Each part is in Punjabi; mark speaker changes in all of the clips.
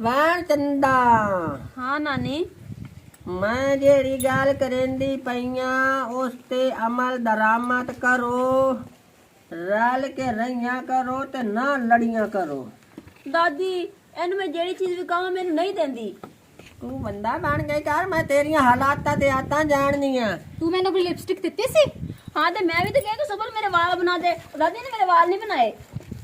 Speaker 1: ਵਾਣ ਚੰਦਾ।
Speaker 2: हाँ नानी।
Speaker 1: ਮੈਂ ਜਿਹੜੀ ਗੱਲ ਕਰੇਂਦੀ ਪਈਆਂ ਉਸ ਤੇ ਅਮਲ ਦਰਾਮਦ ਕਰੋ, ਰਲ ਕੇ ਰਹੀਆਂ ਕਰੋ ਤੇ ਨਾ ਲੜੀਆਂ ਕਰੋ।
Speaker 2: दादी एन मैं जेड़ी चीज भी कहां मैनू नहीं देंदी।
Speaker 1: ਤੂੰ ਬੰਦਾ ਬਣ ਗਈ ਕਰ, ਮੈਂ ਤੇਰੀਆਂ ਹਾਲਾਤਾਂ ਤੇ ਆਤਾਂ ਜਾਣਦੀਆਂ।
Speaker 3: तू मैंने कोई लिपस्टिक दिती सी?
Speaker 2: हाँ तो मैं भी तो कह सबल मेरे वाल बना दे। दादी ने मेरे वाल नहीं बनाए।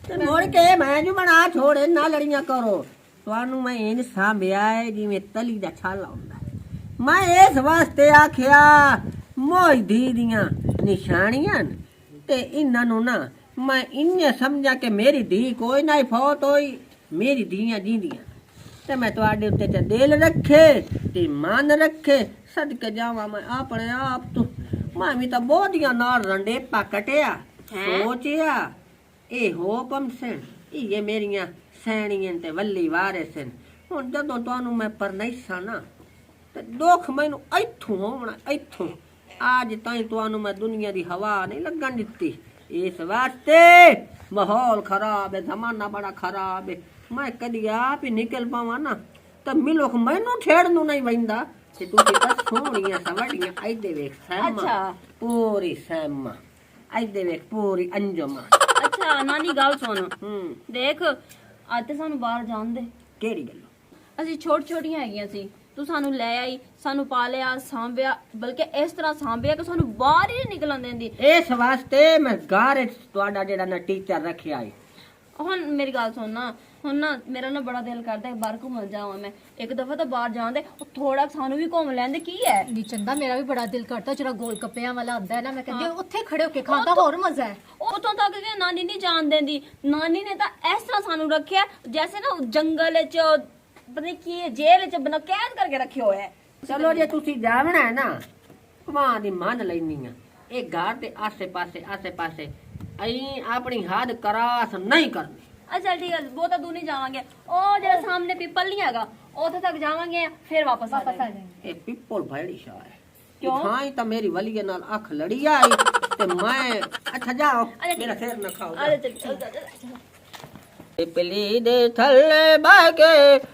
Speaker 1: ਤੇ ਮੁੜ ਕੇ ਮੈਂ ਜੂ ਬਣਾ ਛੋੜੇ, ਨਾ ਲੜੀਆਂ ਕਰੋ। ਤੁਹਾਨੂੰ ਮੈਂ ਇਹ ਸਾਂਭਿਆ ਹੈ ਜਿਵੇਂ ਤਲੀ ਦਾ ਛਾਲਾ ਹੁੰਦਾ। ਮੈਂ ਇਸ ਵਾਸਤੇ ਆਖਿਆ ਮੋਈ ਦੀ ਦੀਆਂ ਨਿਸ਼ਾਨੀਆਂ ਤੇ ਇਹਨਾਂ ਨੂੰ ਨਾ ਮੈਂ ਇੰਨੇ ਸਮਝਾ ਕਿ ਮੇਰੀ ਧੀ ਕੋਈ ਨਾ ਫੌਤ ਹੋਈ, ਮੇਰੀ ਧੀਆਂ ਜੀਂਦੀਆਂ ਤੇ ਮੈਂ ਤੁਹਾਡੇ ਉੱਤੇ ਤੇ ਦਿਲ ਰੱਖੇ ਤੇ ਮਨ ਰੱਖੇ। ਸਦਕੇ ਜਾਵਾਂ ਮੈਂ ਆਪਣੇ ਆਪ ਤੋਂ। ਮੈਂ ਵੀ ਤਾਂ ਬਹੁਤੀਆਂ ਨਾਲ ਰੰਡੇਪਾ ਕਟਿਆ, ਸੋਚਿਆ ਇਹ ਹੁਕਮ ਸਨ, ਇਹ ਮੇਰੀਆਂ ਸੈਣੀਆਂ ਤੇ ਵੱਲੀ ਵਾਰਿਸ ਹਨ। ਹੁਣ ਜਦੋਂ ਤੁਹਾਨੂੰ ਮੈਂ ਪਰਨੈਸਾ ਨਾ ਤੇ ਦੁੱਖ ਮੈਨੂੰ ਇੱਥੋਂ ਹੋਣਾ, ਇੱਥੋਂ। ਅੱਜ ਤਾਈਂ ਤੁਹਾਨੂੰ ਮੈਂ ਦੁਨੀਆ ਦੀ ਹਵਾ ਨਹੀਂ ਲੱਗਣ ਦਿੱਤੀ। ਇਸ ਵਾਸਤੇ ਮਾਹੌਲ ਖਰਾਬ ਹੈ, ਜ਼ਮਾਨਾ ਬੜਾ ਖਰਾਬ ਹੈ। ਮੈਂ ਕਦੀ ਆਪ ਹੀ ਨਿਕਲ ਪਾਵਾਂ ਨਾ ਤਾਂ ਮਿਲੋਖ ਮੈਨੂੰ ਛੇੜ ਨੂੰ ਨਹੀਂ ਬੈਂਦਾ। ਤੇ ਤੁਸੀਂ ਤਾਂ ਸੋਹਣੀਆਂ ਸਵੜੀਆਂ ਐਦੇ ਵੇਖ ਸੈਮਾ,
Speaker 2: अच्छा
Speaker 1: ਪੂਰੀ ਸੈਮਾ, ਐਦੇ ਵੇਖ ਪੂਰੀ ਅੰਜਮਾ।
Speaker 2: अच्छा नानी गल सुन। देख ਅੱਜ ਤੇ ਸਾਨੂੰ ਬਾਹਰ ਜਾਣ ਦੇ।
Speaker 1: ਕਿਹੜੀ ਗੱਲ?
Speaker 2: ਅਸੀਂ ਛੋਟੀਆਂ ਹੈਗੀਆਂ ਸੀ, ਤੂੰ ਸਾਨੂੰ ਲੈ ਆਈ, ਸਾਨੂੰ ਪਾਲਿਆ, ਸਾਂਭਿਆ, ਬਲਕਿ ਇਸ ਤਰ੍ਹਾਂ ਸਾਂਭਿਆ ਕਿ ਸਾਨੂੰ ਬਾਹਰ ਹੀ ਨਹੀਂ ਨਿਕਲਣ ਦਿੰਦੀ।
Speaker 1: ਇਸ ਵਾਸਤੇ ਮੈਂ ਘਰ ਵਿੱਚ ਤੁਹਾਡਾ ਜਿਹੜਾ ਨਾ ਟੀਚਰ ਰੱਖਿਆ ਹੈ।
Speaker 2: ਹੁਣ ਮੇਰੀ ਗੱਲ ਸੁਣ ਨਾ, ਹੁਣ ਨਾ ਮੇਰਾ ਨਾ ਬੜਾ ਦਿਲ ਕਰਦਾ ਹੈ ਬਾਹਰ ਘੁੰਮਣ ਜਾਵਾਂ। ਮੈਂ ਇੱਕ ਦਫਾ ਤਾਂ ਬਾਹਰ ਜਾਣ ਦੇ, ਉਹ ਥੋੜਾ ਸਾਨੂੰ ਵੀ ਘੁੰਮ ਲੈਂਦੇ। ਕੀ ਹੈ
Speaker 3: ਨੀ ਚੰਦਾ, ਮੇਰਾ ਵੀ ਬੜਾ ਦਿਲ ਕਰਦਾ ਜਿਹੜਾ ਗੋਲ ਗੱਪਿਆਂ ਵਾਲਾ ਹੁੰਦਾ ਹੈ ਨਾ, ਮੈਂ ਕਹਿੰਦੀ ਉੱਥੇ ਖੜੇ ਹੋ ਕੇ ਖਾਣ ਦਾ ਹੋਰ ਮਜ਼ਾ ਹੈ।
Speaker 2: ਉਤੋਂ ਤੱਕ ਕਿ ਨਾਨੀ ਨਹੀਂ ਜਾਣ ਦਿੰਦੀ। ਨਾਨੀ ਨੇ ਤਾਂ ਇਸ ਤਰ੍ਹਾਂ ਸਾਨੂੰ ਰੱਖਿਆ ਜੈਸੇ ਨਾ ਜੰਗਲ ਚ ਪਤਾ ਨੀ ਕੀ ਜੇਲ੍ਹ ਚ ਬਣਾ ਕੈਦ ਕਰਕੇ ਰੱਖਿਆ ਹੋਇਆ ਹੈ।
Speaker 1: ਚਲੋ ਜੇ ਤੁਸੀਂ ਜਾਵਣਾ ਹੈ ਨਾ, ਮਾਂ ਦੀ ਮੰਨ ਲੈਣੀ ਆ। ਇਹ ਘਰ ਦੇ ਆਸੇ ਪਾਸੇ ਅਈ ਆਪਣੀ ਹੱਦ ਕਰਾਸ ਨਹੀਂ ਕਰਨੀ।
Speaker 2: ਅੱਛਾ ਠੀਕ ਹੈ, ਬਹੁਤਾ ਦੂਰ ਨਹੀਂ ਜਾਵਾਂਗੇ। ਉਹ ਜਿਹੜਾ ਸਾਹਮਣੇ ਪਿੱਪਲ ਨਹੀਂ ਹੈਗਾ ਉੱਥੇ ਤੱਕ ਜਾਵਾਂਗੇ, ਫਿਰ ਵਾਪਸ ਆ ਜਾਵਾਂਗੇ।
Speaker 1: ਇਹ ਪਿੱਪਲ ਭੈੜੀ ਸ਼ਾਹ ਹੈ।
Speaker 2: ਕਿਉਂ?
Speaker 1: ਹਾਂ ਹੀ ਤਾਂ ਮੇਰੀ ਵਲੀਏ ਨਾਲ ਅੱਖ ਲੜੀ ਆਈ ਤੇ ਮੈਂ ਅੱਛਾ ਜਾਓ, ਮੇਰਾ ਸਿਰ ਨਾ ਖਾਓ।
Speaker 2: ਅਰੇ ਚੱਲ
Speaker 1: ਪਿਪਲੀ ਦੇ ਥੱਲੇ ਬਹਿ ਕੇ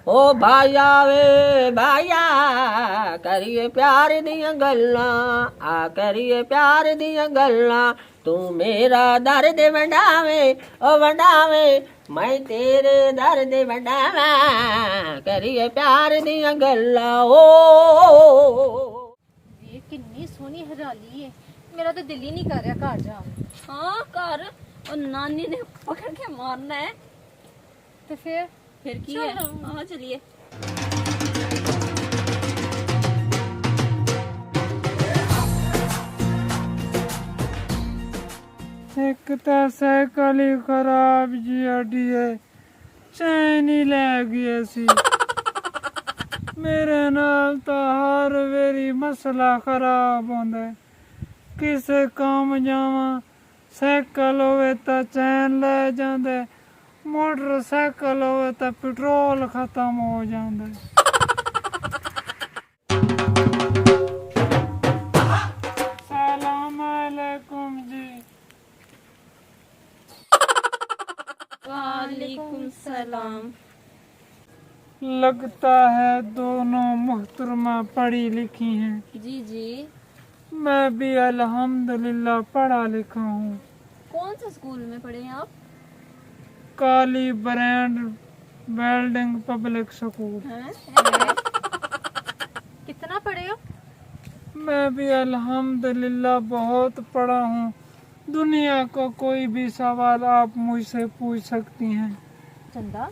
Speaker 1: ਓ ਭਾਈਆ ਵੇ ਭਾਈਆ, ਕਰੀਏ ਪਿਆਰ ਦੀਆਂ ਗੱਲਾਂ, ਆ ਕਰੀਏ ਪਿਆਰ ਦੀਆਂ ਗੱਲਾਂ। ਤੂੰ ਮੇਰਾ ਦਰਦ ਵੰਡਾਵੇਂ, ਓ ਵੰਡਾਵੇਂ, ਮੈਂ ਤੇਰੇ ਦਰਦ ਵੰਡਾਵਾਂ, ਕਰੀਏ ਪਿਆਰ ਦੀਆਂ ਗੱਲਾਂ। ਓ
Speaker 3: ਇਹ ਕਿੰਨੀ ਸੋਹਣੀ ਹਰਿਆਲੀ ਹੈ, ਮੇਰਾ ਤਾਂ ਦਿਲ ਹੀ ਨਹੀਂ ਕਰ ਰਿਹਾ ਘਰ ਜਾਣ।
Speaker 2: ਹਾਂ ਘਰ ਉਹ ਨਾਨੀ ਨੇ ਪਕੜ ਕੇ ਮਾਰਨਾ ਹੈ
Speaker 3: ਤੇ ਫਿਰ
Speaker 2: ਕੀ ਹੈ? ਹਾਂ ਚਲਿਏ।
Speaker 4: ਇੱਕ ਤਾਂ ਸਾਈਕਲ ਹੀ ਖਰਾਬ ਜੀ ਅੱਡੀ ਹੈ, ਚੈਨ ਹੀ ਲੈ ਗਈ ਸੀ। ਮੇਰੇ ਨਾਲ ਤਾਂ ਹਰ ਵੇਰੀ ਮਸਲਾ ਖਰਾਬ ਹੁੰਦਾ ਹੈ। ਕਿਸੇ ਕੰਮ ਜਾਵਾਂ, ਸਾਈਕਲ ਹੋਵੇ ਤਾਂ ਚੈਨ ਲੈ ਜਾਂਦਾ, ਮੋਟਰਸਾਈਕਲ ਹੋਵੇ ਤਾਂ ਪੈਟਰੋਲ ਖਤਮ ਹੋ ਜਾਂਦਾ। ਸਲਾਮ ਅਲੈकुम ਜੀ।
Speaker 2: वालेकुम सलाम।
Speaker 4: लगता है दोनों मुहतरमा पढ़ी लिखी हैं।
Speaker 2: जी जी।
Speaker 4: मैं भी अल्हम्दुलिल्लाह पढ़ा लिखा हूँ।
Speaker 2: कौन सा स्कूल में पढ़े हैं आप?
Speaker 4: काली ब्रांड वेल्डिंग पब्लिक स्कूल।
Speaker 3: कितना पढ़े हो?
Speaker 4: मैं भी अल्हम्दुलिल्लाह बहुत पढ़ा हूँ। दुनिया को कोई भी सवाल आप मुझसे पूछ सकती हैं।
Speaker 3: चंदा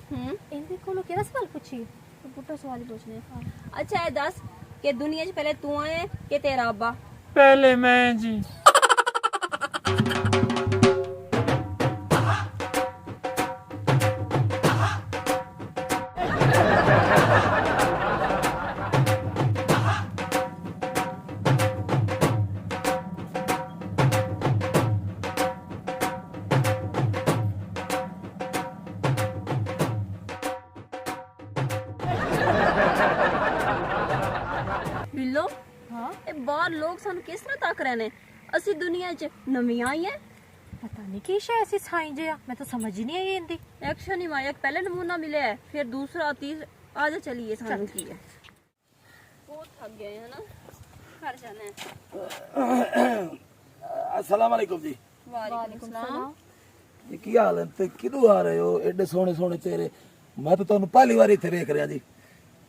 Speaker 3: इनके कोलों केड़ा सवाल पूछी?
Speaker 2: तो पुट्टा सवाल ही पूछने। अच्छा है दस कि दुनिया से पहले तू आए कि तेरा अब्बा?
Speaker 4: पहले मैं जी।
Speaker 2: बिल्लो
Speaker 3: हाँ
Speaker 2: ਇਹ ਬਾਹਰ ਲੋਕ ਸਾਨੂੰ ਕਿਸ ਤਰ੍ਹਾਂ ਤੱਕ ਰਹੇ ਨੇ? ਅਸੀਂ ਦੁਨੀਆ 'ਚ ਨਵੀਆਂ ਆਈਆਂ।
Speaker 3: पता नहीं की शय ऐसी छाई जे मैं तो समझ ही नहीं आई इंदी।
Speaker 2: एक्शन ही माया पहले नमूना मिले है, फिर दूसरा तीसरा आजा चलिए सानू की है। बहुत थक गए हैं ना, घर जाना है।
Speaker 5: अस्सलाम वालेकुम जी।
Speaker 2: वालेकुम सलाम।
Speaker 5: ये की हाल है ते किदू आ रहे हो एडे सोहने सोहने चेहरे? मैं तो ਤੁਹਾਨੂੰ ਪਹਿਲੀ ਵਾਰ ਇੱਥੇ ਵੇਖ ਰਿਹਾ ਜੀ।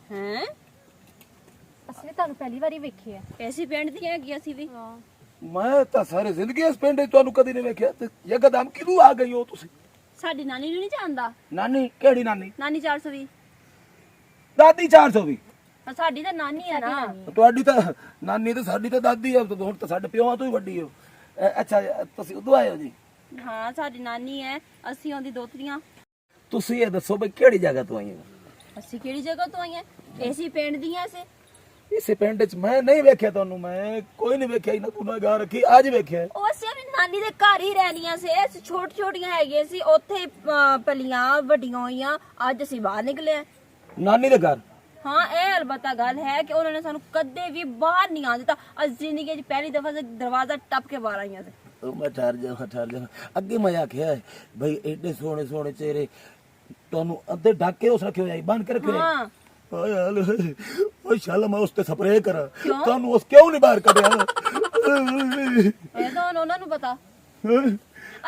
Speaker 2: हैं
Speaker 3: असली तानू पहली बारी वेखी है।
Speaker 2: ऐसी पेंट दी है कि ਅਸੀਂ ਵੀ
Speaker 5: ਮੈਂ ਤਾਂ ਸਾਰੀ ਜ਼ਿੰਦਗੀ ਇਸ ਪਿੰਡ 'ਚ ਤੁਹਾਨੂੰ ਕਦੀ ਨਹੀਂ ਵੇਖਿਆ ਤੇ ਯਕਦਮ ਕਿਦੂ ਆ ਗਈ ਹੋ ਤੁਸੀਂ?
Speaker 2: ਸਾਡੀ ਨਾਨੀ ਨੂੰ ਨਹੀਂ ਜਾਣਦਾ?
Speaker 5: ਨਾਨੀ ਕਿਹੜੀ ਨਾਨੀ?
Speaker 2: ਨਾਨੀ 420।
Speaker 5: ਦਾਦੀ 420?
Speaker 2: ਸਾਡੀ ਤਾਂ ਨਾਨੀ ਹੈ ਨਾ।
Speaker 5: ਤੁਹਾਡੀ ਤਾਂ ਨਾਨੀ ਤੇ ਸਾਡੀ ਤਾਂ ਦਾਦੀ ਹੈ, ਹੁਣ ਤਾਂ ਸਾਡੇ ਪਿਓਾਂ ਤੋਂ ਹੀ ਵੱਡੀ ਹੋ। ਅੱਛਾ ਤੁਸੀਂ ਉਦੋਂ ਆਏ ਹੋ ਜੀ?
Speaker 2: ਹਾਂ ਸਾਡੀ ਨਾਨੀ ਹੈ, ਅਸੀਂ ਉਹਦੀ ਦੋਤਰੀਆਂ।
Speaker 5: ਤੁਸੀਂ ਇਹ ਦੱਸੋ ਬਈ ਕਿਹੜੀ ਜਗ੍ਹਾ ਤੋਂ ਆਏ ਹੋ?
Speaker 2: ਅਸੀਂ ਕਿਹੜੀ ਜਗ੍ਹਾ ਤੋਂ ਆਈਆਂ? ਏਸੀ ਪਿੰਡ ਦੀਆਂ ਸੇ।
Speaker 5: ਇਸੇ ਪਿੰਡ 'ਚ ਮੈਂ ਨਹੀਂ ਵੇਖਿਆ ਤੁਹਾਨੂੰ, ਮੈਂ ਕੋਈ ਨਹੀਂ ਵੇਖਿਆ ਇਹਨਾਂ ਨੂੰ ਗਾ ਰੱਖੀ ਅੱਜ ਵੇਖਿਆ।
Speaker 2: ਉਹ ਅਸੀਂ ਆਪਣੀ ਨਾਨੀ ਦੇ ਘਰ ਹੀ ਰਹਿਣੀਆਂ ਸੀ, ਅਸੀਂ ਛੋਟ ਛੋਟੀਆਂ ਹੈਗੀਆਂ ਸੀ ਉੱਥੇ ਪਲੀਆਂ ਵੱਡੀਆਂ ਹੋਈਆਂ। ਅੱਜ ਅਸੀਂ ਬਾਹਰ ਨਿਕਲੇ।
Speaker 5: ਨਾਨੀ ਦੇ ਘਰ?
Speaker 2: ਹਾਂ ਇਹ ਅਲਬਤਾ ਗੱਲ ਹੈ ਕਿ ਉਹਨਾਂ ਨੇ ਸਾਨੂੰ ਕਦੇ ਵੀ ਬਾਹਰ ਨਹੀਂ ਆਉਣ ਦਿੱਤਾ। ਅਸੀਂ ਜ਼ਿੰਦਗੀ 'ਚ ਪਹਿਲੀ ਦਫਾ ਦਰਵਾਜ਼ਾ ਟੱਪ ਕੇ ਬਾਹਰ ਆਈਆਂ ਸੀ।
Speaker 5: ਮੈਂ ਠਹਿਰ ਜਾ ਅੱਗੇ ਮੈਂ ਆਖਿਆ ਬਈ ਐਡੇ ਸੋਹਣੇ ਸੋਹਣੇ ਚਿਹਰੇ ਤੁਹਾਨੂੰ ਅੱਧੇ ਢੱਕ ਕੇ ਉਸ ਰੱਖੇ ਹੋਇਆ ਬੰਦ ਕੇ ਰੱਖੇ ਹੋਏ।
Speaker 2: ਹਾਂ
Speaker 5: ਓਏ ਹਾਲ ਓਏ ਸ਼ਾਲਾ ਮੈਂ ਉਸ ਤੇ ਸਪਰੇਅ ਕਰਾਂ ਤੁਹਾਨੂੰ ਉਸ ਕਿਉਂ ਨਹੀਂ ਬਾਹਰ ਕੱਢਿਆ?
Speaker 2: ਇਹ ਤਾਂ ਉਹਨਾਂ ਨੂੰ ਪਤਾ।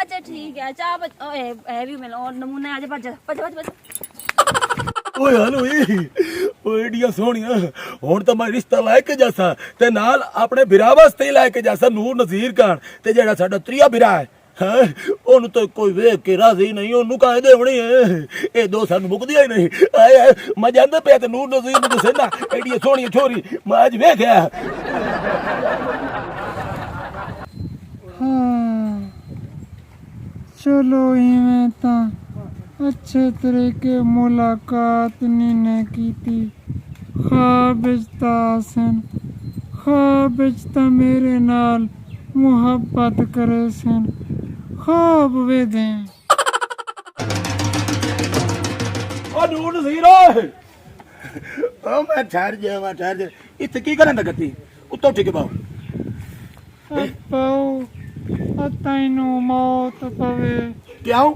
Speaker 2: ਅੱਛਾ ਠੀਕ ਹੈ ਚਾਹ ਇਹ ਵੀ ਮਿਲ ਔਰ ਨਮੂਨੇ ਅੱਜ ਭੱਜ ਭੱਜ ਭੱਜ ਭੱਜ।
Speaker 5: ਓਏ ਹਾਲ ਓਏ ਏਡੀਆਂ ਸੋਹਣੀਆਂ ਹੁਣ ਤਾਂ ਮੈਂ ਰਿਸ਼ਤਾ ਲੈ ਕੇ ਜਾਸਾਂ ਤੇ ਨਾਲ ਆਪਣੇ ਵਿਰਾਹ ਵਾਸਤੇ ਲੈ ਕੇ ਜਾਸਾਂ ਨੂਰ ਨਜ਼ੀਰ ਖਾਨ ਤੇ ਜਿਹੜਾ ਸਾਡਾ ਤਰੀਆ ਵਿਰਾਹ ਹੈ ਉਹਨੂੰ ਤਾਂ ਕੋਈ ਵੇਖ ਕੇ ਰਾਜ਼ੀ ਨਹੀਂ, ਉਹਨੂੰ ਕਾਹਦੇ ਹੋਣੀ ਹੈ। ਇਹ ਦੋ ਸਾਨੂੰ ਮੁੱਕਦੀਆਂ ਹੀ ਨਹੀਂ। ਆਏ ਮੈਂ ਜਾਂਦਾ ਪਿਆ ਤੇ ਨੂਰ ਨਜ਼ੀਰ ਨੂੰ ਦੱਸੇ ਨਾ ਐਡੀਆਂ ਸੋਹਣੀਆਂ ਛੋਰੀ ਮੈਂ ਅੱਜ ਵੇਖਿਆ।
Speaker 4: ਹਾਂ ਚਲੋ ਇਵੇਂ ਤਾਂ ਅੱਛੇ ਤਰੀਕੇ ਮੁਲਾਕਾਤ ਨਹੀਂ ਕੀਤੀ। ख्वाब सन ख्वाब मेरे नाल मुहब्बत करे सन ख्वाब वे दें।
Speaker 5: ਉਹ ਨੂਰ ਨਜ਼ੀਰ ਓਏ ਉਹ ਮੈਂ ਠਹਿਰ ਜਾ ਇੱਥੇ ਕੀ ਕਰਨ ਦਾ ਗੱਤੀ ਉੱਤੋਂ ਠੀਕ ਬਾਉ
Speaker 4: ਪਾਉ ਤੈਨੂੰ ਮੌਤ ਪਵੇ।
Speaker 5: ਕਿਉਂ?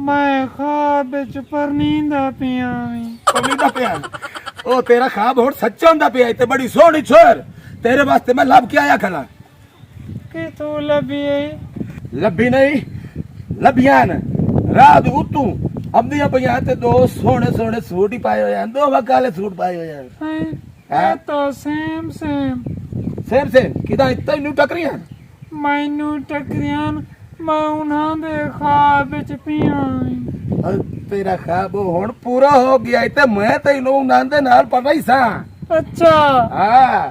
Speaker 4: ਮੈਂ ख्वाब च परनींदा पिया वी।
Speaker 5: ਪਵੀਦਾ ਪਿਆ ਉਹ ਤੇਰਾ ਖਾਬ ਹੁਣ ਸੱਚਾ ਹੁੰਦਾ ਪਿਆ ਤੇ ਬੜੀ ਸੋਹਣੀ ਛੋਰ ਤੇਰੇ ਵਾਸਤੇ ਮੈਂ ਲੱਭ ਕੇ ਆਇਆ ਖਲਾ।
Speaker 4: कि तू लभी
Speaker 5: ਲੱਭੀ ਨਹੀਂ ਲੱਭੀਆਂ ਨੇ ਰਾਤ ਉਤੋਂ ਅੰਦੀਆਂ ਪਈਆਂ ਤੇ ਦੋ ਸੋਹਣੇ ਸੋਹਣੇ ਸੂਟ ਹੀ ਪਾਏ ਹੋਏ ਹਨ, ਦੋ ਵਕਾਲੇ ਸੂਟ ਪਾਏ ਹੋਏ ਹਨ।
Speaker 4: है तो सेम
Speaker 5: ਸੇਮ ਕਿਦਾਂ ਤੈਨੂੰ ਟੱਕਰੀਆਂ?
Speaker 4: मैनू टकरियां मैं उन्हां दे ख्वाब च पिया वी।
Speaker 5: ਤੇਰਾ ਖਾਬ ਹੁਣ ਪੂਰਾ ਹੋ ਗਿਆ ਤੇ ਮੈਂ ਤੈਨੂੰ ਨਾਂ ਦੇ ਨਾਲ ਪਤਾ ਹੀ ਸਾਂ।
Speaker 4: अच्छा
Speaker 5: ਹਾਂ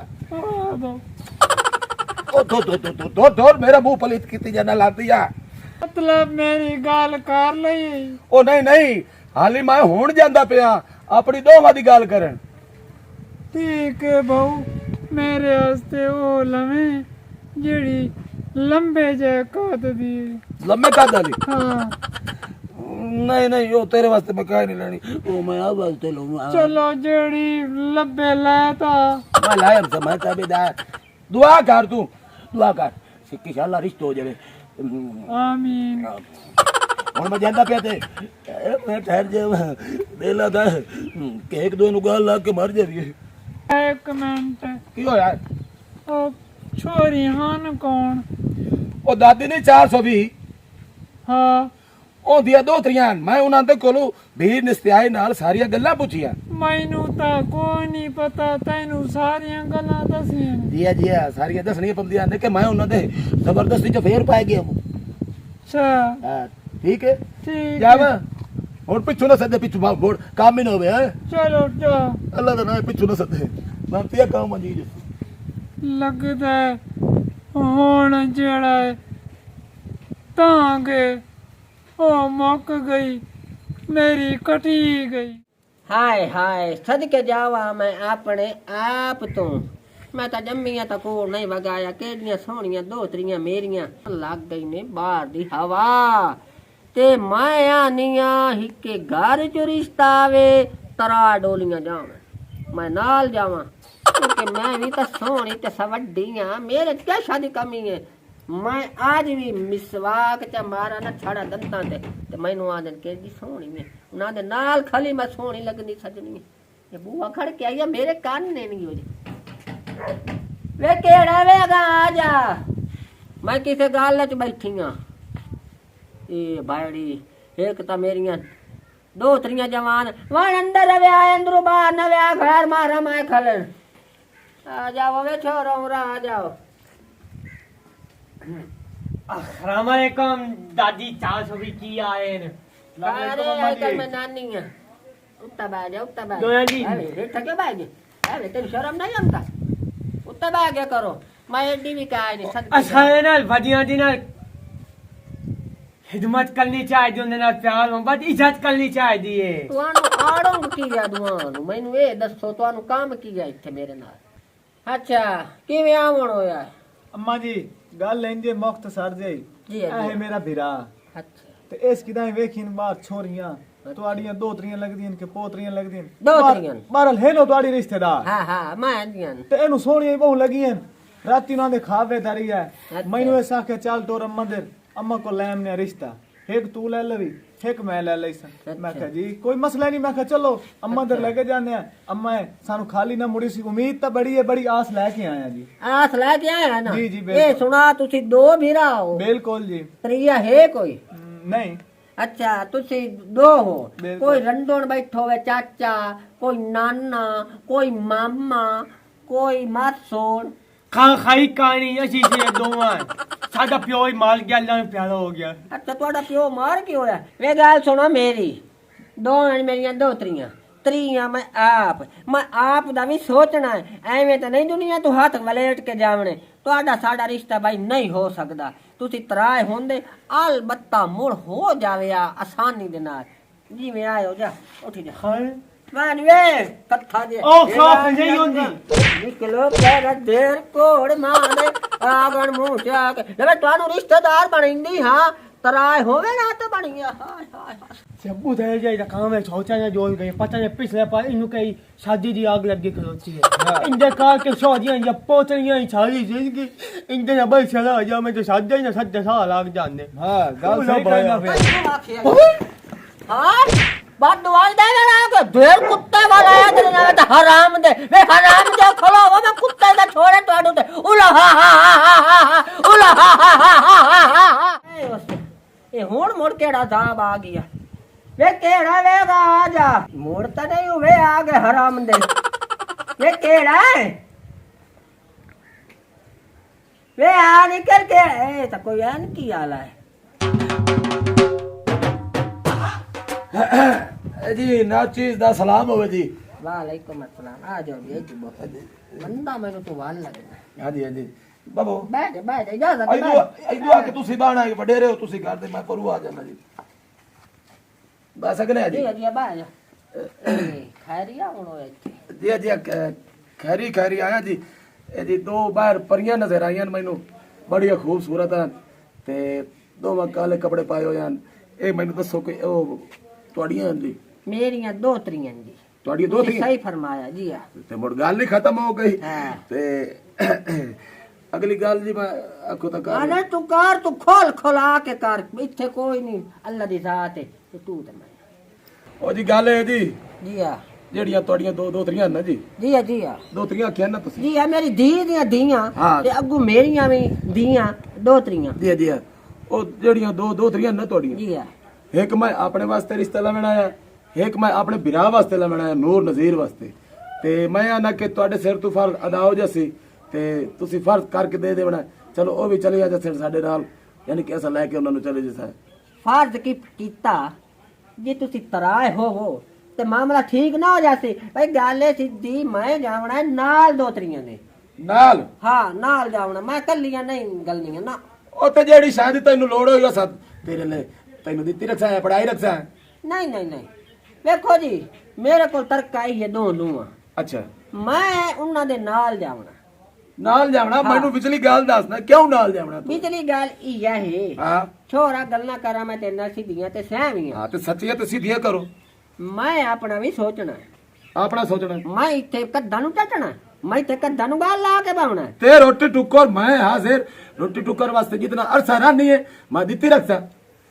Speaker 4: दो
Speaker 5: ਦੋ ਮੇਰਾ ਮੂੰਹ ਪਲੀਤ ਕੀਤੀ ਜਾਣਾ ਲਾਦੀ ਆ।
Speaker 4: मतलब मेरी गाल कर लई।
Speaker 5: ਉਹ ਨਹੀਂ ਹਾਲੀ ਮੈਂ ਹੁਣ ਜਾਂਦਾ ਪਿਆ ਆਪਣੀ ਦੋਵਾਂ ਦੀ ਗੱਲ ਕਰਨ।
Speaker 4: ठीक है बहु मेरे वास्ते ओ लवे जेड़ी लंबे जे कद दी।
Speaker 5: ਲੰਮੇ ਕਾਦਾ ਲਈ?
Speaker 4: हाँ
Speaker 5: ਨਹੀਂ ਉਹ ਤੇਰੇ ਵਾਸਤੇ ਮੈਂ ਕਾਹ ਨਹੀਂ ਲੈਣੀ, ਉਹ ਮੈਂ ਆ ਵਾਸਤੇ ਲਵਾਂ।
Speaker 4: चलो जेड़ी लंबे लाता
Speaker 5: ਮੈਂ ਲਾਇਮ ਸਮਝ ਤਾਬੇਦਾਰ ਦੁਆ ਕਰ ਤੂੰ ਦੁਆ ਕਰ ਸਿੱਕੀ ਸ਼ਾਲਾ ਰਿਸ਼ਤਾ ਹੋ ਜਾਵੇ।
Speaker 4: आमीन।
Speaker 5: ਹੁਣ ਮੈਂ ਜਾਂਦਾ ਪਿਆ ਤੇ ਮੈਂ ਠਹਿਰ ਜਾ ਦੇਲਾ ਦਾ ਕਿ ਇੱਕ ਦੋ ਨੂੰ ਗੱਲ ਲਾ ਕੇ ਮਰ ਜਾਵੀਏ।
Speaker 4: एक मिनट
Speaker 5: ਕੀ ਹੋਇਆ?
Speaker 4: ओ छोरी हान कौन?
Speaker 5: ਉਹ ਦਾਦੀ ਨੇ 420
Speaker 4: हाँ
Speaker 5: ਉਹਦੀਆਂ ਦੋ ਤਰੀਆਂ ਮੈਂ ਉਹਨਾਂ ਦੇ ਕੋਲੋਂ ਭੀੜ ਨਿਸਤਿਆਈ ਨਾਲ ਸਾਰੀਆਂ ਗੱਲਾਂ ਪੁੱਛੀਆਂ।
Speaker 4: मैनू तो कोई नहीं पता तेनू सारियां गल्लां दसियां।
Speaker 5: ਜੀ ਸਾਰੀਆਂ ਦੱਸਣੀਆਂ ਪੈਂਦੀਆਂ ਨੇ ਕਿ ਮੈਂ ਉਹਨਾਂ ਦੇ ਜ਼ਬਰਦਸਤੀ ਚ ਫੇਰ ਪੈ ਗਿਆ।
Speaker 4: अच्छा
Speaker 5: ਹਾਂ ਠੀਕ ਹੈ
Speaker 4: ठीक
Speaker 5: ਜਾਵ
Speaker 4: है।
Speaker 5: ਹੁਣ ਪਿੱਛੋਂ ਨਾ ਸੱਦੇ ਪਿੱਛੋਂ ਬੋੜ ਕੰਮ ਹੀ ਨਾ ਹੋਵੇ। ਹੈ
Speaker 4: चलो जा
Speaker 5: ਅੱਲਾ ਦਾ ਨਾਮ ਪਿੱਛੋਂ ਨਾ ਸੱਦੇ ਮੈਂ ਤੇ ਕੰਮ ਮੰਜੀ ਜੀ।
Speaker 4: लगदा है हुण जेड़ा है तांगे ओ मुक गई मेरी कटी गई।
Speaker 1: ਹਾਏ ਸਦਕੇ ਜਾਵਾ ਮੈਂ ਆਪਣੇ ਆਪ ਤੋਂ। ਮੈਂ ਤਾਂ ਜੰਮੀਆਂ ਤਾਂ ਕੋਲ ਨਹੀਂ ਵਗਾਇਆ, ਕਿਹੜੀਆਂ ਸੋਹਣੀਆਂ ਦੋਤਰੀਆਂ ਮੇਰੀਆਂ ਲੱਗ ਗਈ ਨੇ ਬਾਹਰ ਦੀ ਹਵਾ ਤੇ ਮੈਂ ਆਨੀਆਂ ਹਿੱਕੇ ਘਰ ਚ ਰਿਸ਼ਤਾ ਆਵੇ ਤਰਾ ਡੋਲੀਆਂ ਜਾਵਾਂ ਮੈਂ ਨਾਲ ਜਾਵਾਂ ਕਿਉਂਕਿ ਮੈਂ ਵੀ ਤਾਂ ਸੋਹਣੀ ਤੇ ਸਵੱਡੀ ਆ, ਮੇਰੇ ਕਿਆ ਦੀ ਕਮੀ ਹੈ। ਮੈਂ ਅੱਜ ਵੀ ਮਿਸਵਾਕ ਚ ਮਾਰਾ ਨਾ ਛਾੜਾ ਦੰਦਾਂ ਤੇ ਮੈਨੂੰ ਆਂਦੇ ਕਿਹੜੀ ਸੋਹਣੀ ਨੇ ਉਹਨਾਂ ਦੇ ਨਾਲ ਖਲੀ ਮੈਂ ਸੋਹਣੀ ਲੱਗਦੀ ਸਜਣੀ ਇਹ ਬੂਆ ਖੜ ਕੇ ਆਇਆ ਮੇਰੇ ਕੰਨ ਨੇ ਨਹੀਂ ਉਹਦੇ ਵੇ ਕਿਹੜਾ ਵੇਗਾ ਆ ਜਾ ਮੈਂ ਕਿਸੇ ਗੱਲ ਚ ਬੈਠੀ ਆ ਇਹ ਬਾੜੀ ਇੱਕ ਤਾਂ ਮੇਰੀਆਂ ਦੋ ਤਰੀਆਂ ਜਵਾਨ ਵਣ ਅੰਦਰ ਰਵੇ ਆਏ ਅੰਦਰੋਂ ਬਾਹਰ ਨਾ ਵੇ ਘਰ ਮਾਰਾ ਮੈਂ ਖਲਣ ਆ ਜਾਓ ਵੇ ਛੋਰਾ ਉਰਾ ਆ ਜਾਓ
Speaker 6: अस्सलामुअलैकुम दादी चार सौ भी की आए न
Speaker 1: अरे आजकल मैं नानी है उत्ता बैठ उत्ता बैठ
Speaker 6: दोया जी।
Speaker 1: अरे रेठा के बैठ अरे तेरी शर्म नहीं आमता उत्ता बैठ क्या करो मैं एडी भी काय नहीं सद
Speaker 6: अच्छा है ना वडिया दी ना खिदमत करनी चाहिए उन्हें ना प्यार मोहब्बत इज्जत करनी चाहिए
Speaker 1: ਤੁਹਾਨੂੰ ਆੜੋਂ ਕੀ ਆ ਤੁਹਾਨੂੰ ਮੈਨੂੰ ਇਹ ਦੱਸੋ ਤੁਹਾਨੂੰ ਕੰਮ ਕੀ ਆ ਇੱਥੇ ਮੇਰੇ ਨਾਲ ਅੱਛਾ ਕਿਵੇਂ ਆਵਣ ਹੋਇਆ
Speaker 7: अम्मा जी गल लेंदे मुख्तसर जी
Speaker 1: जी
Speaker 7: है मेरा भिरा
Speaker 1: ਅੱਛਾ
Speaker 7: ते इस किदा वेखिन बाहर छोरियां ਤੁਹਾਡੀਆਂ ਦੋਤਰੀਆਂ ਲੱਗਦੀਆਂ ਕਿ ਪੋਤਰੀਆਂ ਲੱਗਦੀਆਂ
Speaker 1: ਦੋਤਰੀਆਂ।
Speaker 7: ਬਾਹਰ ਹੈ ਨੋ ਤੁਹਾਡੀ ਰਿਸ਼ਤੇਦਾਰ
Speaker 1: ਹਾਂ ਹਾਂ ਮੈਂ ਆਂਦੀਆਂ
Speaker 7: ਤੇ ਇਹਨੂੰ ਸੋਹਣੀਆਂ ਬਹੁ ਲੱਗੀਆਂ ਰਾਤੀ ਉਹਨਾਂ ਦੇ ਖਾਵੇ ਧਰੀ ਹੈ
Speaker 1: ਅੱਛਾ।
Speaker 7: ਮੈਨੂੰ ਇਸ ਆਖੇ ਚੱਲ ਤੋਰ ਮੰਦਰ ਅੰਮਾ ਕੋ ਲੈ ਆਮਨੇ ਰਿਸ਼ਤਾ ਇੱਕ ਤੂੰ ਲੈ ਲਵੀ ਇੱਕ ਮੈਂ ਲੈ ਲਈ ਸਾਂ ਮੈਂ ਕਿਹਾ ਜੀ ਕੋਈ ਮਸਲਾ ਨਹੀਂ ਮੈਂ ਕਿਹਾ ਚਲੋ ਅੰਮਾ ਦਰ ਲੈ ਕੇ ਜਾਂਦੇ ਆ ਅੰਮਾ ਸਾਨੂੰ ਖਾਲੀ ਨਾ ਮੁੜੀ ਸੀ ਉਮੀਦ ਤਾਂ ਬੜੀ ਹੈ ਬੜੀ ਆਸ ਲੈ ਕੇ ਆਇਆ ਜੀ
Speaker 1: ਆਸ ਲੈ ਕੇ ਆਇਆ ਨਾ
Speaker 7: ਜੀ, ਜੀ,
Speaker 1: ਇਹ
Speaker 7: ਬਿਲਕੁਲ।
Speaker 1: ਸੁਣਾ ਤੁਸੀਂ ਦੋ ਵੀਰਾ ਹੋ
Speaker 7: ਬਿਲਕੁਲ ਜੀ
Speaker 1: ਤਰੀਆ ਹੈ ਕੋਈ
Speaker 7: ਨਹੀਂ
Speaker 1: ਅੱਛਾ ਤੁਸੀਂ ਦੋ ਹੋ
Speaker 7: ਬਿਲਕੁਲ।
Speaker 1: ਕੋਈ ਰੰਡੋਣ ਬੈਠੋ ਹੋਵੇ ਚਾਚਾ ਕੋਈ ਨਾਨਾ ਕੋਈ ਮਾਮਾ ਕੋਈ ਮਾਸੋੜ
Speaker 6: खां खाई कहानी अच्छी से दोवां साडा प्यो ही माल गया अल्लाह में प्यारा हो गया
Speaker 1: ਅੱਛਾ ਤੁਹਾਡਾ ਪਿਓ ਮਾਰ ਕੀ ਹੋਇਆ ਵੇ ਗੱਲ ਸੁਣੋ ਮੇਰੀ ਦੋਵੇਂ ਮੇਰੀਆਂ ਦੋਤਰੀਆਂ ਤਰੀਆਂ ਮੈਂ ਆਪ ਦਾ ਵੀ ਸੋਚਣਾ ਹੈ ਐਵੇਂ ਤਾਂ ਨਹੀਂ ਦੁਨੀਆ ਤੋਂ ਹੱਥ ਵਲੇਟ ਕੇ ਜਾਵਣੇ ਤੁਹਾਡਾ ਸਾਡਾ ਰਿਸ਼ਤਾ ਬਾਈ ਨਹੀਂ ਹੋ ਸਕਦਾ ਤੁਸੀਂ ਤਰਾਏ ਹੁੰਦੇ ਅਲਬੱਤਾ ਮੁੜ ਹੋ ਜਾਵੇ ਆ ਆਸਾਨੀ ਦੇ ਨਾਲ ਜਿਵੇਂ ਆਇਓ ਜਾ ਉੱਠ ਜਾ
Speaker 6: हां
Speaker 1: ਮੈਂ ਵੇ ਕੱਥਾ ਦੇ
Speaker 6: ओ खौफ नहीं होंदी
Speaker 1: ਨਿਕਲੋ ਪੈਰ ਦੇਰ ਕੋੜ ਮਾਰੇ ਆਗਣ ਮੂੰਹ ਚਾਕ ਲੈ ਤੁਹਾਨੂੰ ਰਿਸ਼ਤੇਦਾਰ ਬਣੀਂਦੀ ਹਾਂ ਤਰਾਏ ਹੋਵੇ ਨਾ ਤਾਂ ਬਣੀਆ ਹਾਏ ਹਾਏ
Speaker 6: सबू दे जाए दा काम है सोचा ने जोल गए पता नहीं पिछले पार इनु कई शादी दी आग लग गई खलोती है इंदे कार के शादियां या पोतरियां सारी जिंदगी इंदे ना बल चला जा मैं तो शादी ना सद साल लाग जाने
Speaker 7: ਹਾਂ ਗੱਲ ਸਹੀ ਕਹਿਣਾ ਫਿਰ
Speaker 1: ਹਾਂ ਬਾਦ ਦਵਾਈ ਦੇ ਨਾ ਕਿ ਦੇਰ ਕੁੱਤੇ ਵਾਲਾ ਆਇਆ ਤੇਰੇ ਨਾਲ ਤਾਂ ਹਰਾਮ ਦੇ ਵੇ ਹਰਾਮ ਦੇ ਖਲੋਵਾ ਮੈਂ ਕੁੱਤੇ ਦਾ ਛੋੜੇ ਤੁਹਾਡੂ ਤੇ ਉਲਾ ਹਾ ਹਾ ਹਾ ਹਾ ਉਲਾ ਹਾ ਹਾ ਹਾ ਇਹ ਹੁਣ ਮੁੜ ਕਿਹੜਾ ਦਾਬ ਆ ਗਿਆ ਵੇ ਕਿਹੜਾ ਵੇਗਾ ਆ ਜਾ ਮੁੜ ਤਾਂ ਨਹੀਂ ਹੋਵੇ ਆ ਗਏ ਹਰਾਮ ਦੇ ਵੇ ਕਿਹੜਾ ਵੇ ਆ ਨਿਕਲ ਕੇ ਇਹ ਤਾਂ ਕੋਈ ਐਨ ਕੀ ਆਲਾ ਹੈ
Speaker 5: ਜੀ ਨਾਚੀਜ਼ ਦਾ ਸਲਾਮ ਹੋਵੇ ਜੀ
Speaker 1: ਵਾਲੇਕੁਮ अस्सलाम आ जाओ ये जुबो बंदा मेरे तो वाल लगना
Speaker 5: ਹਾਂਜੀ ਹਾਂਜੀ ਬਾਬੂ
Speaker 1: बैठ इजाजत
Speaker 5: ਇਦੋਂ ਆ ਕੇ ਤੁਸੀਂ ਬਾਣਾ ਵਡੇਰੇ ਹੋ ਤੁਸੀਂ ਕਰਦੇ ਮੈਂ ਕਰੂ ਆ ਜਾਣਾ ਜੀ ਬਸ ਅਗਨੇ ਆ ਜੀ
Speaker 1: जी जी बाय खैरिया होनो ਇੱਥੇ
Speaker 5: ਜੀ ਖੈਰੀ ਆਇਆ ਜੀ ਇਹਦੀ ਦੋ ਬਾਹਰ ਪਰੀਆਂ ਨਜ਼ਰ ਆਈਆਂ ਮੈਨੂੰ ਬੜੀਆਂ ਖੂਬਸੂਰਤ ਹਨ ਤੇ ਦੋਵਾਂ ਕਾਲੇ ਕੱਪੜੇ ਪਾਏ ਹੋਏ ਹਨ ਇਹ ਮੈਨੂੰ ਦੱਸੋ ਕਿ ਉਹ ਤੁਹਾਡੀਆਂ ਹਨ ਜੀ
Speaker 1: ਮੇਰੀਆਂ ਦੋ ਤਰੀਆਂ ਜੀ
Speaker 5: ਤੁਹਾਡੀਆਂ ਦੋ
Speaker 1: ਤੁਸੀਂ
Speaker 5: ਧੀਆਂ
Speaker 1: ਸਹੀ ਫਰਮਾਇਆ ਜੀ ਆ
Speaker 5: ਤੇ ਮੁੜ ਗੱਲ ਨਹੀਂ ਖਤਮ ਹੋ ਗਈ
Speaker 1: ਹਾਂ।
Speaker 5: ਤੇ ਅਗਲੀ ਗੱਲ ਜੀ ਮੈਂ ਆਖੋ ਤਾਂ ਕਰ
Speaker 1: ਆਨੇ ਤੂੰ ਕਰ ਤੂੰ ਖੋਲਾ ਕੇ ਕਰ ਇੱਥੇ ਕੋਈ ਨਹੀਂ ਅੱਲਾ ਦੀ ਜ਼ਾਤ ਹੈ ਤੇ ਤੂੰ ਤੇ ਮੈਂ
Speaker 5: ਉਹ ਜੀ ਗੱਲ ਹੈ ਜੀ
Speaker 1: ਜੀ ਆ
Speaker 5: ਜਿਹੜੀਆਂ ਤੁਹਾਡੀਆਂ ਦੋ ਤਰੀਆਂ ਨਾ ਜੀ
Speaker 1: ਜੀ ਆ ਜੀ ਆ
Speaker 5: ਦੋ ਤਰੀਆਂ ਆਖਿਆ ਨਾ ਤੁਸੀਂ
Speaker 1: ਜੀ ਆ ਮੇਰੀ ਧੀ ਦੀਆਂ ਧੀਆਂ
Speaker 5: ਹਾਂ।
Speaker 1: ਤੇ ਅੱਗੂ ਮੇਰੀਆਂ ਵੀ ਧੀਆਂ ਦੋ ਤਰੀਆਂ
Speaker 5: ਜੀ ਉਹ ਜਿਹੜੀਆਂ ਦੋ ਤਰੀਆਂ ਨਾ ਤੁਹਾਡੀਆਂ
Speaker 1: ਜੀ ਆ
Speaker 5: ਇੱਕ ਮੈਂ ਆਪਣੇ ਵਾਸਤੇ ਰਿਸ਼ਤਾ ਲੈਣਾ ਆ ਇੱਕ ਮੈਂ ਆਪਣੇ ਵਿਰਾਹ ਵਾਸਤੇ ਲੈਣਾ ਆ ਨੂਰ ਨਜ਼ੀਰ ਵਾਸਤੇ ਤੇ ਮੈਂ ਆਨਾ ਕਿ ਤੁਹਾਡੇ ਸਿਰ ਤੋਂ ਫਰਜ਼ ਅਦਾ ਹੋ ਜਾਸੀ ਤੇ ਤੁਸੀਂ ਫਰਜ਼ ਕਰਕੇ ਦੇ ਦੇਣਾ ਚਲੋ ਉਹ ਵੀ ਚਲੇ ਜਾ ਸਾਡੇ ਨਾਲ ਯਾਨੀ ਕਿ ਐਸਾ ਲੈ ਕੇ ਉਹਨਾਂ ਨੂੰ ਚਲੇ ਜਸਾ
Speaker 1: ਫਰਜ਼ ਕੀਤਾ ਜੇ ਤੁਸੀਂ ਤਰਾਏ ਹੋ ਤੇ ਮਾਮਲਾ ਠੀਕ ਨਾ ਹੋ ਜਾਸੇ ਭਾਈ ਗੱਲ ਇਹ ਸਿੱਧੀ ਮੈਂ ਜਾਵਣਾ ਨਾਲ ਦੋ ਤਰੀਆਂ ਨੇ
Speaker 5: ਨਾਲ
Speaker 1: ਹਾਂ ਨਾਲ ਜਾਵਣਾ ਮੈਂ ਕੱਲੀਆਂ ਨਹੀਂ ਗਲਨੀਆਂ ਨਾ
Speaker 5: ਉਹ ਤੇ ਜਿਹੜੀ ਸ਼ਾਇਦ ਤੈਨੂੰ ਲੋੜ ਹੋਈ ਉਹ ਸਭ ਤੇਰੇ ਲਈ ਤੈਨੂੰ ਦਿੱਤੀ ਰੱਖਿਆ ਹੈ ਪੜਾਈ ਰੱਖਿਆ ਹੈ
Speaker 1: ਨਹੀਂ ਵੇਖੋ ਜੀ ਮੇਰੇ ਕੋਲ ਤਰਕ ਆਈ ਹੈ ਦੋ ਨੂੰਹਾਂ
Speaker 5: ਅੱਛਾ
Speaker 1: ਮੈਂ ਉਹਨਾਂ ਦੇ ਨਾਲ ਜਾਵਣਾ
Speaker 5: ਨਾਲ ਜਾਵਣਾ ਮੈਨੂੰ ਵਿਚਲੀ ਗੱਲ ਦੱਸਣਾ ਕਿਉਂ ਨਾਲ ਜਾਵਣਾ ਤੂੰ
Speaker 1: ਵਿਚਲੀ ਗੱਲ ਇਹ ਹੈ
Speaker 5: ਹਾਂ
Speaker 1: ਛੋਰਾ ਗੱਲਾਂ ਕਰਾਂ ਮੈਂ ਤੇਰੇ ਨਾਲ ਸਿੱਧੀਆਂ ਤੇ ਸਹਿਮੀਆਂ
Speaker 5: ਹਾਂ ਤੇ ਸੱਚੀਆਂ ਤੇ ਸਿੱਧੀਆਂ ਕਰੋ
Speaker 1: ਮੈਂ ਆਪਣਾ ਵੀ ਸੋਚਣਾ
Speaker 5: ਆਪਣਾ ਸੋਚਣਾ
Speaker 1: ਮੈਂ ਇੱਥੇ ਕੱਦਾਂ ਨੂੰ ਚੱਟਣਾ मैं ते कद्दा नु गाल ला के बावना है।
Speaker 5: ते रोटी टुकर मैं हाजिर रोटी टुकर वास्ते जितना अरसा रहनी है मैं दिती रखसा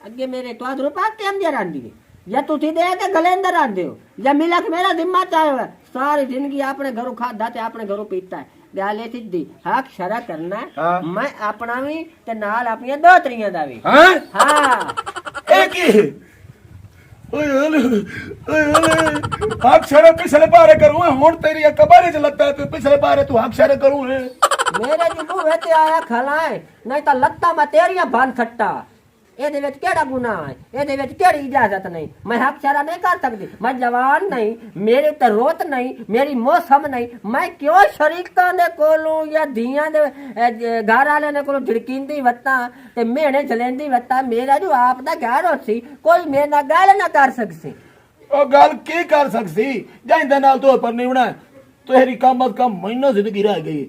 Speaker 1: अगे मेरे तो आज रुपया केम दे रांदी है या तू थी दे के गले अंदर रांध दियो या मिला के मेरा जिम्मा चाहे है सारी जिंदगी अपने घरों खादा ते अपने घरों पीता है गाले सीधी हक शरा करना है
Speaker 5: हाँ।
Speaker 1: मैं अपना भी ते नाल अपनी दो तरियां दा भी
Speaker 5: हां
Speaker 1: हां
Speaker 5: एक ही ओए ओले हक शरा पिछले पारे करूं हुन तेरी कबारे च लगता है तू पिछले पारे तू हक शरा करूं है
Speaker 1: मेरे जी मुंह ते आया खलाए नहीं तो लत्ता मैं तेरियां बन सट्टा ਇਹਦੇ ਵਿੱਚ ਕਿਹੜਾ ਗੁਨਾਹ ਹੈ ਇਹਦੇ ਵਿੱਚ ਕਿਹੜੀ ਇਜਾਜ਼ਤ ਨਹੀਂ ਮੈਂ ਹੱਕ ਸ਼ਰਾ ਨਹੀਂ ਕਰ ਸਕਦੀ ਮੈਂ ਜਵਾਨ ਨਹੀਂ ਮੇਰੇ ਤੇ ਰੋਤ ਨਹੀਂ ਮੇਰੀ ਮੌਸਮ ਨਹੀਂ ਮੈਂ ਕਿਉਂ ਸ਼ਰੀਕਾਂ ਦੇ ਕੋਲੋਂ ਜਾਂ ਧੀਆਂ ਦੇ ਘਰ ਵਾਲਿਆਂ ਦੇ ਕੋਲੋਂ ਝੜਕਿੰਦੀ ਵੱਤਾਂ ਤੇ ਮਿਹਣੇ ਚਲੇਂਦੀ ਵੱਤਾਂ ਮੇਰਾ ਜੋ ਆਪ ਦਾ ਘਰ ਹੋਸੀ ਕੋਈ ਮੇਰੇ ਨਾਲ ਗੱਲ ਨਾ ਕਰ ਸਕਸੀ
Speaker 5: ਉਹ ਗੱਲ ਕੀ ਕਰ ਸਕਦੀ ਜਾਂਦੇ ਨਾਲ ਤੂੰ ਪਰ ਨਹੀਂ ਬਣਾ ਤੇਰੀ ਕੰਮ ਕਮ ਮਹੀਨਾ ਜ਼ਿੰਦਗੀ ਰਹਿ ਗਈ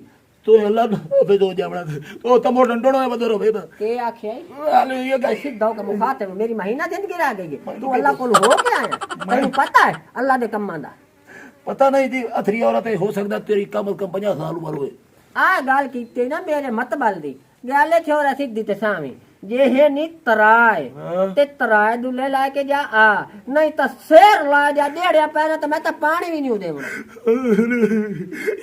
Speaker 5: ਤੂੰ ਅੱਲਾ ਫੇ ਦੋ ਜਾਵਣਾ ਉਹ ਤਾਂ ਮੋੜ ਡੰਡਣਾ ਹੈ ਬਦਰ ਹੋਵੇ ਤਾਂ
Speaker 1: के आखे
Speaker 5: ਹਾਲੇ ਇਹ ਗੱਲ
Speaker 1: सीधा होकर मुखातिब मेरी महीना जिंदगी रह गई है तू अल्लाह को हो के आया तेनू पता है अल्लाह दे कम्मां दा
Speaker 5: ਪਤਾ ਨਹੀਂ ਜੀ ਅਥਰੀ ਔਰਤ ਹੋ ਸਕਦਾ ਤੇਰੀ ਕਮ 50 ਸਾਲ ਉਮਰ ਹੋਵੇ
Speaker 1: आ गाल कीते ना मेरे मतबल दी गाले छोरा सीधी ते सावी जे है नी तराए ते तराए दुले ला के जा आ नहीं तो शेर ला जा डेढ़िया पैरा तो मैं तो पानी भी नहीं देवना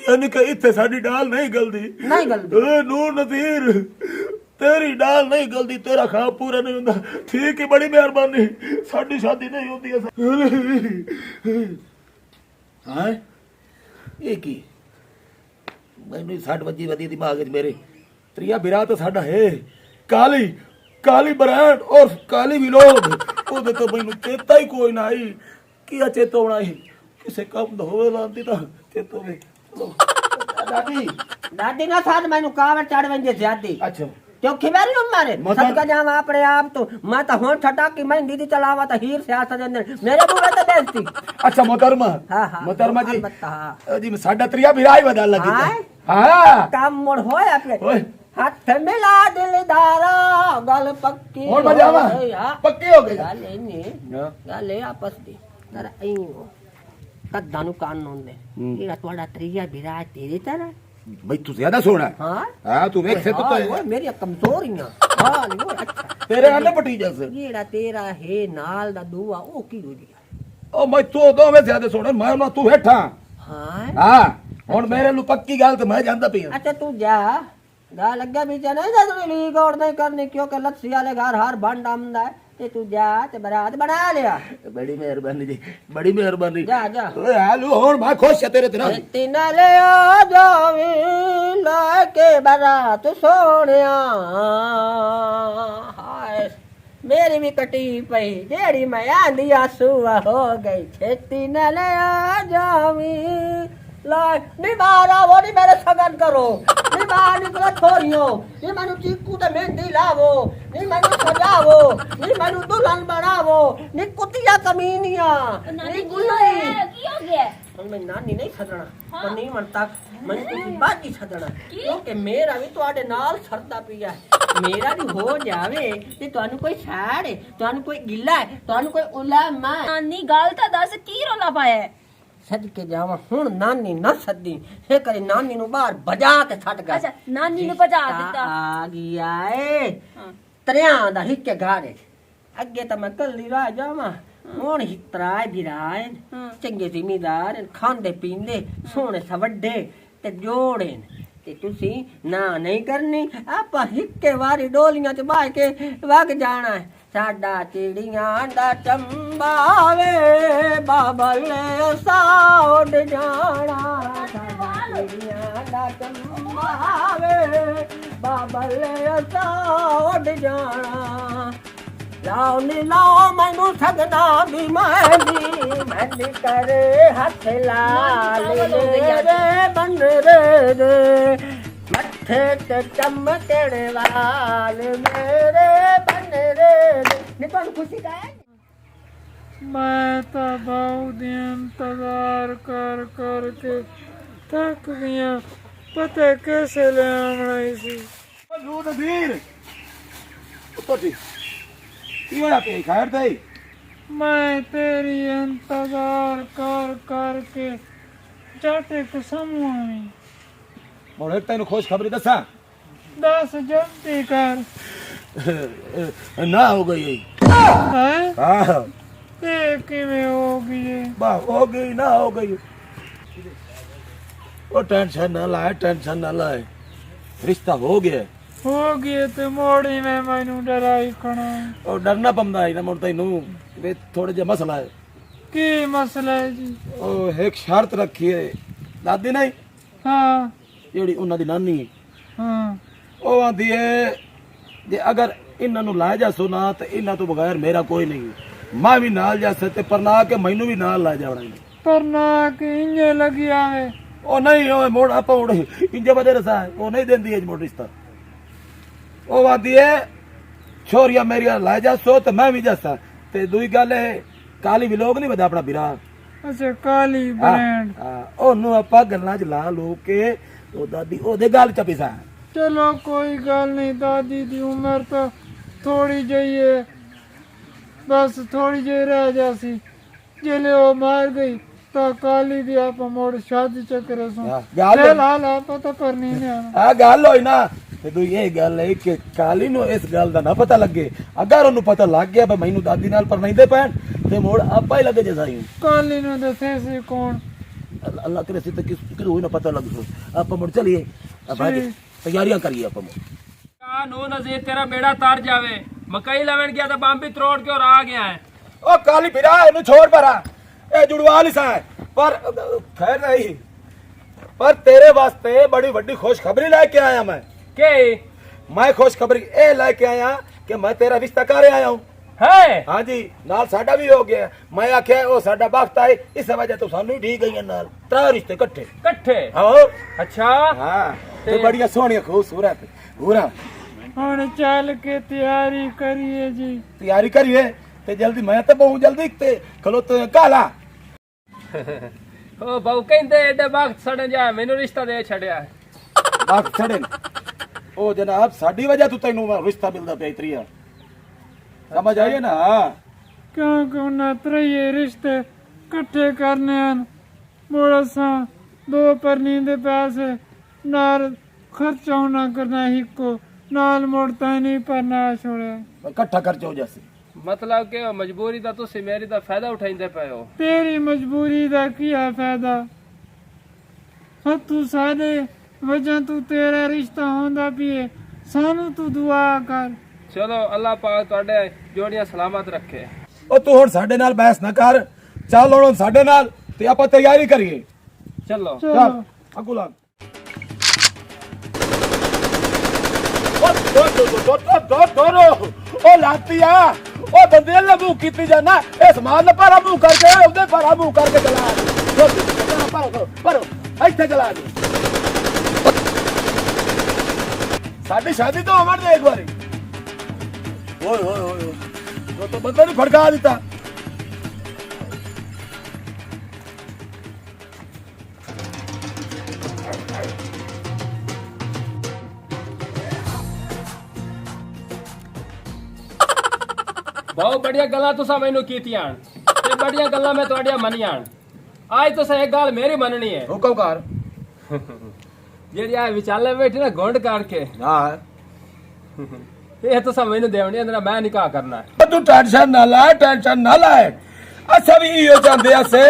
Speaker 5: ਯਾਨੀ ਕਿ ਇੱਥੇ ਸਾਡੀ ਡਾਲ ਨਹੀਂ ਗਲਦੀ
Speaker 1: नहीं गलती
Speaker 5: ਏ ਨੂਰ ਨਜ਼ੀਰ ਤੇਰੀ ਡਾਲ ਨਹੀਂ ਗਲਦੀ ਤੇਰਾ ਖਾ ਪੂਰਾ ਨਹੀਂ ਹੁੰਦਾ ਠੀਕ ਹੈ ਬੜੀ ਮਿਹਰਬਾਨੀ ਸਾਡੀ ਸ਼ਾਦੀ ਨਹੀਂ ਹੁੰਦੀ ਹਾਂ ਇਹ ਕੀ ਮੈਨੂੰ 60 ਵਜੇ ਵਧੀ ਦਿਮਾਗ ਵਿੱਚ ਮੇਰੇ ਤਰੀਆ ਬਿਰਾ ਤਾਂ ਸਾਡਾ ਹੈ ਕਾਲੀ ਕਾਲੀ ਬਰਾਂਡ ਔਰ ਕਾਲੀ ਵਿਲੋਦ ਉਹਦੇ ਤੋਂ ਮੈਨੂੰ ਚੇਤਾ ਹੀ ਕੋਈ ਨਾ ਆਈ ਕੀ ਚੇਤਾ ਹੋਣਾ ਹੀ ਕਿਸੇ ਕੰਮ ਦਾ ਹੋਵੇ ਲਾਂਦੀ ਤਾਂ ਚੇਤਾ ਹੋਵੇ ਚਲੋ ਦਾਦੀ
Speaker 1: दादी ना साथ मैनू कावड़ चढ़ वंजे ज्यादा
Speaker 5: अच्छा
Speaker 1: क्यों खिबारी मारे
Speaker 5: मतलब-
Speaker 1: सदका जावा अपने आप तो मैं तो हों छटा कि मैं दीदी चलावा तो हीर सियासत दे अंदर मेरे बुरे तो बेइज्जती
Speaker 5: अच्छा मोहतरमा
Speaker 1: हाँ, हाँ,
Speaker 5: मोहतरमा जी
Speaker 1: बता।
Speaker 5: जी साडा त्रिया भी राय बदल लगी
Speaker 1: हाँ?
Speaker 5: हां
Speaker 1: काम मोड़ होया पे
Speaker 5: ओए
Speaker 1: हाथ मिला दिलदारा गल पक्की
Speaker 5: और बजावा
Speaker 1: हो गई, हाँ।
Speaker 5: पक्की हो गई
Speaker 1: गाले ने गाले आपस दी जरा इयो कद्दा नु कान होंदे एड़ा ਤੁਹਾਡਾ ਤਰੀਆ ਵਿਰਾਜ ਤੇਰੇ ਤਰ੍ਹਾਂ
Speaker 5: भाई तू ज्यादा सोना है
Speaker 1: हाँ
Speaker 5: हां तू देख से तो
Speaker 1: ओए मेरी कमजोरियां हां नहीं ओए अच्छा
Speaker 5: तेरे अन्ने पटी जैसे
Speaker 1: ਜਿਹੜਾ ਤੇਰਾ ਹੈ ਨਾਲ ਦਾ ਦੂਆ ਉਹ ਕੀ ਹੋ ਗਿਆ
Speaker 5: ओ मैं तो दो में ज्यादा सोना मैं ना तू हेठा
Speaker 1: ਹਾਂ
Speaker 5: हां हुन मेरे नु पक्की गल ते मैं जानदा पिया
Speaker 1: अच्छा तू जा गा लग्या भी जाना जरूरी लीक और नहीं करनी क्योंकि लस्सी वाले घर हर बंड आमदा है ते तू जा ते बारात बना लिया
Speaker 5: बड़ी मेहरबानी जी बड़ी मेहरबानी
Speaker 1: जा जा
Speaker 5: ओए हालू हुन मैं खुश है तेरे तेरा
Speaker 1: तीना ले आ जावी लाके बारात सोनिया हाय मेरी भी कटी पई जेड़ी मैं आंदी आसूआ हो गई छेती न ले आ जावी निबारा वो नहीं मेरे सगन करो निबार निकला छोरियो नी मैनू चीकू ते मेहंदी लावो नी मैनू सजावो नी मैनू दुल्हन बनावो नी कुतिया कमीनिया नी गुल्ली
Speaker 2: की हो गया
Speaker 1: ਹੁਣ ਮੈਂ ਨਾਨੀ ਨਹੀਂ ਛੱਡਣਾ ਪਰ ਨਹੀਂ ਮੰਨਤਾ ਮੈਨੂੰ ਤੁਸੀਂ ਬਾਜੀ ਛੱਡਣਾ ਕਿਉਂਕਿ ਮੇਰਾ ਵੀ ਤੁਹਾਡੇ ਨਾਲ ਸਰਦਾ ਪਿਆ ਮੇਰਾ ਵੀ ਹੋ ਜਾਵੇ ਤੇ ਤੁਹਾਨੂੰ ਕੋਈ ਛਾੜ ਹੈ ਤੁਹਾਨੂੰ ਕੋਈ ਗਿੱਲਾ ਹੈ ਤੁਹਾਨੂੰ ਕੋਈ ਉਲਾਮਾ
Speaker 2: ਨਾਨੀ ਗੱਲ ਤਾਂ ਦੱਸ ਕੀ ਰੋਲਾ ਪਾਇਆ ਹੈ?
Speaker 1: ਸੱਜ ਕੇ ਜਾਵਾਂ ਹੁਣ ਨਾਨੀ ਨਾ ਸੱਦੀ ਇਹ ਕਰੇ ਨਾਨੀ ਨੂੰ ਬਾਹਰ ਭਜਾ ਕੇ ਛੱਡ ਗਿਆ
Speaker 2: ਅੱਛਾ ਨਾਨੀ ਨੂੰ ਭਜਾ ਦਿੱਤਾ
Speaker 1: ਆ ਗਿਆ ਏ
Speaker 2: ਹਾਂ
Speaker 1: ਤਰਿਆਂ ਦਾ ਹਿੱਕੇ ਘਾੜੇ ਅੱਗੇ ਤਾਂ ਮੈਂ ਕੱਲੀ ਰਹਿ ਜਾਵਾਂ ਹੁਣ ਹਿੱਤਰਾਏ ਬਿਰਾਏ ਚੰਗੇ ਜ਼ਿਮੀਦਾਰ ਖਾਂਦੇ ਪੀਂਦੇ ਸੋਹਣੇ ਸਵੱਡੇ ਤੇ ਜੋੜੇ ਤੇ ਤੁਸੀਂ ਨਾ ਨਹੀਂ ਕਰਨੀ ਆਪਾਂ ਹਿੱਕੇ ਵਾਰੀ ਡੋਲੀਆਂ ਚ ਬਾਹ ਕੇ ਵਗ ਜਾਣਾ ਹੈ ਸਾਡਾ ਚਿੜੀਆਂ ਦਾ ਚੰਬਾਵੇ ਬਾਬਲ ਸਾਉਡ ਜਾਣਾ ਸਾਡਾ ਚਿੜੀਆਂ ਦਾ ਚੰਬਾਵੇ ਬਾਬਲ ਸਾਉਡ ਜਾਣਾ लाओ नी लाओ मैनू सगना भी मेहंदी करे हाथ लाल रे बन रे मथे ते चमकने वाल मेरे बन रे नी तुहानू खुशी का है
Speaker 4: मैं तो बहुत इंतजार कर कर के थक गया पता कैसे ले आना इसी
Speaker 5: लू नज़ीर तो ठीक की होया पे खैर दे
Speaker 4: मैं तेरी इंतजार कर कर के जाटे कसम हुई
Speaker 5: ਹੁਣ ਇੱਕ ਤੈਨੂੰ ਖੁਸ਼ ਖਬਰੀ ਦੱਸਾਂ
Speaker 4: ਦੱਸ ਜਲਦੀ ਕਰ।
Speaker 5: ਨਾ ਹੋ ਗਈ
Speaker 4: ਹੈ
Speaker 5: ਹਾਂ
Speaker 4: ਇਹ ਕਿਵੇਂ ਹੋ ਗਈ ਏ?
Speaker 5: ਬਾ ਹੋ ਗਈ ਨਾ ਹੋ ਗਈ ਉਹ ਟੈਨਸ਼ਨ ਨਾ ਲੈ ਟੈਨਸ਼ਨ ਨਾ ਲੈ ਰਿਸ਼ਤਾ ਹੋ ਗਿਆ
Speaker 4: ਹੋ ਗਈ ਤੇ ਮੋੜੀ ਮੈਂ ਮੈਨੂੰ ਡਰਾਈ ਖਣਾ।
Speaker 5: ਉਹ ਡਰਨਾ ਪੰਦਾ ਹੈ ਨਾ ਮੁੜ ਤੈਨੂੰ ਵੀ ਥੋੜਾ ਜਿਹਾ ਮਸਲਾ ਹੈ
Speaker 4: ਕੀ ਮਸਲਾ ਹੈ ਜੀ?
Speaker 5: ਉਹ ਇੱਕ ਸ਼ਰਤ ਰੱਖੀ ਹੈ ਦਾਦੀ ਨਹੀਂ
Speaker 4: ਹਾਂ
Speaker 5: ਜਿਹੜੀ ਉਹਨਾਂ ਦੀ ਨਾਨੀ ਹੈ
Speaker 4: ਹਾਂ
Speaker 5: ਉਹ ਆਂਦੀ ਹੈ ਜੇ ਅਗਰ ਇਹਨਾਂ ਨੂੰ ਲੈ ਜਾਸੋ ਨਾ ਤੇ ਇਹਨਾਂ ਤੋਂ ਬਗੈਰ ਮੇਰਾ ਕੋਈ ਨਹੀਂ ਮੈਂ ਵੀ ਨਾਲ ਜਾਸਾ ਤੇ ਪਰ ਨਾ ਕਿ ਮੈਨੂੰ ਵੀ ਨਾਲ ਲੈ ਜਾਣਾ
Speaker 4: ਪਰ ਨਾ ਕਿ ਇੰਜੇ ਲੱਗੀ ਆਵੇ।
Speaker 5: ਉਹ ਨਹੀਂ ਉਹ ਮੋੜ ਆਪਾਂ ਮੋੜ ਇੰਜੇ ਬਦੇ ਰਸਾ ਉਹ ਨਹੀਂ ਦਿੰਦੀ ਇਹ ਮੋੜ ਰਿਸ਼ਤਾ ਉਹ ਆਂਦੀ ਹੈ ਛੋਰੀਆਂ ਮੇਰੀਆਂ ਲੈ ਜਾਸੋ ਤੇ ਮੈਂ ਵੀ ਜਾਸਾ ਤੇ ਦੂਈ ਗੱਲ ਹੈ ਕਾਲੀ ਵੀ ਲੋਕ ਨਹੀਂ ਵਦਾ ਆਪਣਾ ਵੀਰਾ
Speaker 4: ਅੱਛਾ ਕਾਲੀ ਬ੍ਰਾਂਡ।
Speaker 5: ਉਹਨੂੰ ਆਪਾਂ ਗੱਲਾਂ ਚ ਲਾ ਲੋ ਕੇ ਉਹ ਦਾਦੀ ਉਹਦੇ ਗੱਲ ਚ ਪਿਸਾ
Speaker 4: ਚਲੋ ਕੋਈ ਗੱਲ ਨਹੀਂ, ਦਾਦੀ ਦੀ ਉਮਰ ਤਾਂ ਥੋੜੀ ਜਿਹੀ ਹੈ, ਬਸ ਥੋੜੀ ਜਿਹੀ ਰਹਿ ਜਾਸੀ। ਜਿਲੇ ਉਹ ਮਾਰ ਗਈ ਤਾਂ ਕਾਲੀ ਦੀ ਆਪਾਂ ਮੋੜ ਸ਼ਾਦੀ ਚੱਕਰ ਸੋ
Speaker 5: ਗੱਲ
Speaker 4: ਲਾ ਪਤਾ ਕਰਨੀ ਨਹੀਂ ਆਣਾ।
Speaker 5: ਆ ਗੱਲ ਹੋਈ ਨਾ ਤੇ ਦੂ ਇਹ ਗੱਲ ਹੈ ਕਿ ਕਾਲੀ ਨੂੰ ਇਸ ਗੱਲ ਦਾ ਨਾ ਪਤਾ ਲੱਗੇ। ਅਗਰ ਉਹਨੂੰ ਪਤਾ ਲੱਗ ਗਿਆ ਵੀ ਮੈਨੂੰ ਦਾਦੀ ਨਾਲ ਪਰ ਨਹੀਂ ਦੇ ਪੈਣ ਤੇ ਮੋੜ ਆਪਾਂ ਹੀ ਲੱਗੇ ਜਸਾਈ
Speaker 4: ਕਾਲੀ ਨੂੰ ਦੱਸੇ ਸੀ ਕੌਣ?
Speaker 5: ਅੱਲਾਹ ਕਰੇ ਸੀ ਤੇ ਕਿਸ ਹੋਈ ਨਾ ਪਤਾ ਲੱਗ ਸੋ ਆਪਾਂ ਮੁੜ ਚਲੀਏ ਆਪਾਂ ਤਿਆਰੀਆਂ ਕਰੀਏ ਆਪਾਂ
Speaker 8: ਨੂੰ ਨਜ਼ੀਰ तेरा बेड़ा तर जावे मकई लवन गया था बम भी त्रोड़ के और आ गया है।
Speaker 5: ਉਹ ਕਾਲੀ ਵੀਰਾ ਇਹਨੂੰ ਛੋੜ ਪਰਾ ਇਹ ਜੁੜਵਾ ਲਿਸਾ ਹੈ ਪਰ ਖੈਰ ਨਹੀਂ ਪਰ ਤੇਰੇ ਵਾਸਤੇ ਬੜੀ ਵੱਡੀ ਖੁਸ਼ਖਬਰੀ ਲੈ ਕੇ ਆਇਆ ਮੈਂ ਖੁਸ਼ਖਬਰੀ ਇਹ ਲੈ ਕੇ ਆਇਆ ਕਿ ਮੈਂ ਤੇਰਾ ਰਿਸ਼ਤਾ ਕਰ ਆਇਆ ਹੂੰ
Speaker 8: है
Speaker 5: ਹਾਂਜੀ ਨਾਲ ਸਾਡਾ ਵੀ ਹੋ ਗਿਆ। ਮੈਂ ਆਖਿਆ ਉਹ ਸਾਡਾ ਵਕਤ ਆਏ ਇਸ ਵਜ੍ਹਾ ਤੋਂ ਸਾਨੂੰ ਹੀ ਠੀਕ ਗਈਆਂ ਨਾਲ ਤਰਾ ਰਿਸ਼ਤੇ ਇਕੱਠੇ
Speaker 8: कट्ठे
Speaker 5: ਹੋਰ
Speaker 8: अच्छा
Speaker 5: ਹਾਂ ਤੇ ਬੜੀਆਂ ਸੋਹਣੀਆਂ ਖੂਬਸੂਰਤ ਪੂਰਾ
Speaker 4: ਹੁਣ ਚੱਲ ਕੇ ਤਿਆਰੀ ਕਰੀਏ ਜੀ।
Speaker 5: ਤਿਆਰੀ ਕਰੀਏ ਤੇ ਜਲਦੀ ਮੈਂ ਤਾਂ ਬਹੁਤ ਜਲਦੀ ਤੇ ਖਲੋਤੇ ਕਾਲਾ
Speaker 8: ओ बहु कहंदे एडे वक्त सड़न जा मेनू रिश्ता दे छड़या
Speaker 5: ਵਕਤ ਛੜੇ ਉਹ ਜਨਾਬ ਸਾਡੀ ਵਜ੍ਹਾ ਤੋਂ ਤੈਨੂੰ ਰਿਸ਼ਤਾ ਮਿਲਦਾ ਪਿਆ ਇਤਰੀਆ ਸਮਝ ਆਈਏ ਨਾ
Speaker 4: ਕਿਉਂਕਿ ਉਹਨਾਂ ਤਰ੍ਹਾਂ ਰਿਸ਼ਤੇ ਇਕੱਠੇ ਕਰਨੇ ਹਨ। ਮੋੜਸਾਂ ਦੋ ਪਰਨੀ ਦੇ ਪੈਸੇ ਨਾਲ ਖਰਚਾ ਹੋਣਾ ਕਰਨਾ ਇੱਕੋ ਨਾਲ ਮੋੜਤਾ ਨਹੀਂ ਪਰ ਨਾ ਛੋੜਿਆ।
Speaker 5: ਇਕੱਠਾ ਖਰਚ ਹੋ ਜਾਸੀ
Speaker 8: मतलब कि मजबूरी दा तुसी मेरी दा फायदा उठाइंदे पे हो।
Speaker 4: ਤੇਰੀ ਮਜਬੂਰੀ ਦਾ ਕੀ ਹੈ ਫਾਇਦਾ? ਹਾਂ ਤੂੰ ਸਾਡੇ ਵਜ੍ਹਾ ਤੂੰ ਤੇਰਾ ਰਿਸ਼ਤਾ ਹੁੰਦਾ ਪੀਏ ਸਾਨੂੰ ਤੂੰ ਦੁਆ ਕਰ।
Speaker 8: चलो अल्लाह पाक तुहाडे जोड़ियां सलामत रखे।
Speaker 5: ਉਹ ਤੂੰ ਹੁਣ ਸਾਡੇ ਨਾਲ ਬਹਿਸ ਨਾ ਕਰ ਚੱਲ ਹੁਣ ਸਾਡੇ ਨਾਲ ਤੇ ਆਪਾਂ ਤਿਆਰੀ ਕਰੀਏ
Speaker 8: चलो
Speaker 5: ਚੱਲ
Speaker 4: ਚਲੋ
Speaker 5: ਅੱਗੂ ਲੱਗ ਉਹ ਲਾਤੀਆ ਉਹ ਬੰਦੇ ਨੇ ਮੂੰਹ ਕੀਤੀ ਜਾਣਾ ਇਹ ਸਮਾਨ ਨਾ ਪਾਰਾ ਮੂੰਹ ਕਰਕੇ ਉਹਦੇ ਪਾਰਾ ਮੂੰਹ ਕਰਕੇ ਚਲਾ ਪਰ ਇੱਥੇ ਚਲਾ ਦੇ ਸਾਡੀ ਸ਼ਾਦੀ ਤਾਂ ਹੋਵਣ ਦੇ ਇੱਕ ਵਾਰੀ ਓਏ ਓਏ ਓਏ ਉਹ ਤਾਂ ਬੰਦੇ ਨੇ ਫੜਕਾ ਦਿੱਤਾ
Speaker 8: बहुत बढ़िया गल्लां तुसा मैनू कीतियां ते बढ़िया गल्लां मैं तुहाडियां मनियां। आज तुसा एक गल मेरी मननी है
Speaker 5: ਹੁਕਮ ਕਰ
Speaker 8: जेड़ी आ विचाले बैठी ना घुंड काट के
Speaker 5: ਹਾਂ
Speaker 8: ये तुसा मैनू देवनी अंदर मैं निकाह करना है।
Speaker 5: तू टेंशन ना लाए अच्छा भी यो चाहते से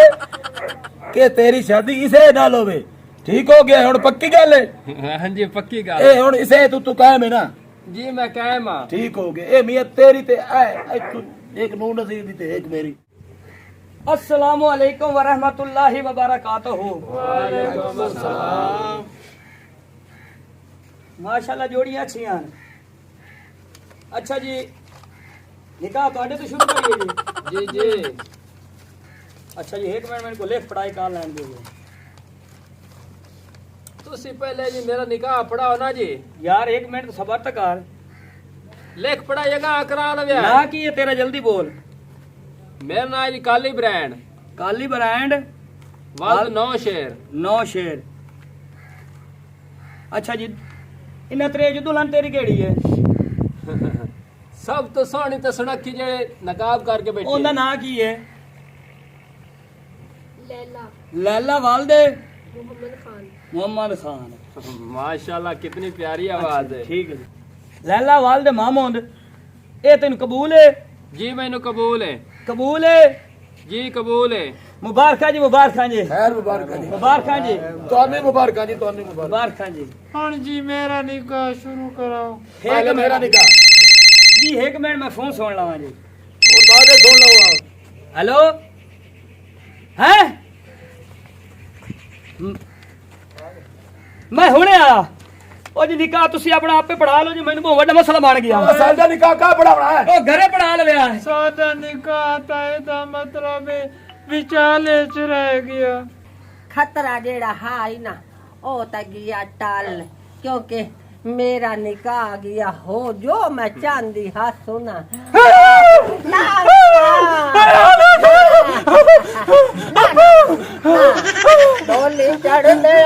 Speaker 5: कि तेरी शादी इसे नाल होवे ठीक हो गया हुन पक्की गल है
Speaker 8: हां जी पक्की गल
Speaker 5: ए हुन इसे तू कायम है ना
Speaker 8: जी मैं कायम हां
Speaker 5: ठीक हो गया ए मियां तेरी ते एक नूर नसीब दी ते एक मेरी
Speaker 9: अस्सलामु अलैकुम वरहमतुल्लाहि वबरकातुहू। माशाल्लाह जोड़ियां अच्छियां हैं। अच्छा जी निकाह तुहाडे तो शुरू करिए जी।
Speaker 8: जी जी
Speaker 9: अच्छा जी एक मिनट मेरे को लिख पढ़ाई कर लैन दो।
Speaker 8: तुसी पहले जी मेरा निकाह पढ़ाओ ना जी।
Speaker 9: यार एक मिनट तो सबर तक कर।
Speaker 8: लिख पढ़ाइएगा करा लवे
Speaker 9: ना की है तेरा जल्दी बोल।
Speaker 8: मेरा नाम जी काली ब्रांड
Speaker 9: काली ब्रांड
Speaker 8: वाल 9 शेर
Speaker 9: 9 शेर। अच्छा जी इन्ना त्रेज दुल्हन तेरी केड़ी है?
Speaker 8: सब तो सोहनी ते सुनक्खी जे नकाब करके बैठी
Speaker 9: ओंदा नाम की है? लैला। लैला वालदे मोहम्मद खान
Speaker 8: माशाल्लाह कितनी प्यारी आवाज है।
Speaker 9: ठीक है जी लैला वालद महमूद ये तेन कबूल है
Speaker 8: जी मैनू कबूल है।
Speaker 9: कबूल है
Speaker 8: जी कबूल है।
Speaker 9: मुबारक जी मुबारक जी
Speaker 5: खैर मुबारक जी
Speaker 9: मुबारक जी
Speaker 5: ਤੁਹਾਨੂੰ ਮੁਬਾਰਕ ਜੀ ਤੁਹਾਨੂੰ ਮੁਬਾਰਕ
Speaker 9: मुबारक जी
Speaker 4: हाँ जी मेरा निकाह शुरू कराओ।
Speaker 5: ਪਹਿਲੇ ਮੇਰਾ ਨਿਕਾਹ
Speaker 9: जी एक मिनट मैं फोन सुन लवा जी
Speaker 5: और बाद में सुन लो
Speaker 9: हेलो हैं मैं हुणे आया ओ जी निकाह तुसी अपना आपे पढ़ा लो जी मैनू बहुत बड़ा मसला बन गया
Speaker 5: ਸਾਡਾ ਨਿਕਾਹ ਕਾ ਪੜਾਉਣਾ ਹੈ
Speaker 9: ओ घरे पढ़ा लया
Speaker 4: सादा निकाह ता ਇਹਦਾ ਮਤਲਬ ਹੈ ਵਿਚਾਲੇ ਚ ਰਹਿ ਗਿਆ।
Speaker 1: खतरा जेड़ा हाई ना ओ तक गया टाल क्योंकि मेरा निकाह गया हो जो मैं चांदी हाथ सुना डोली चढ़ने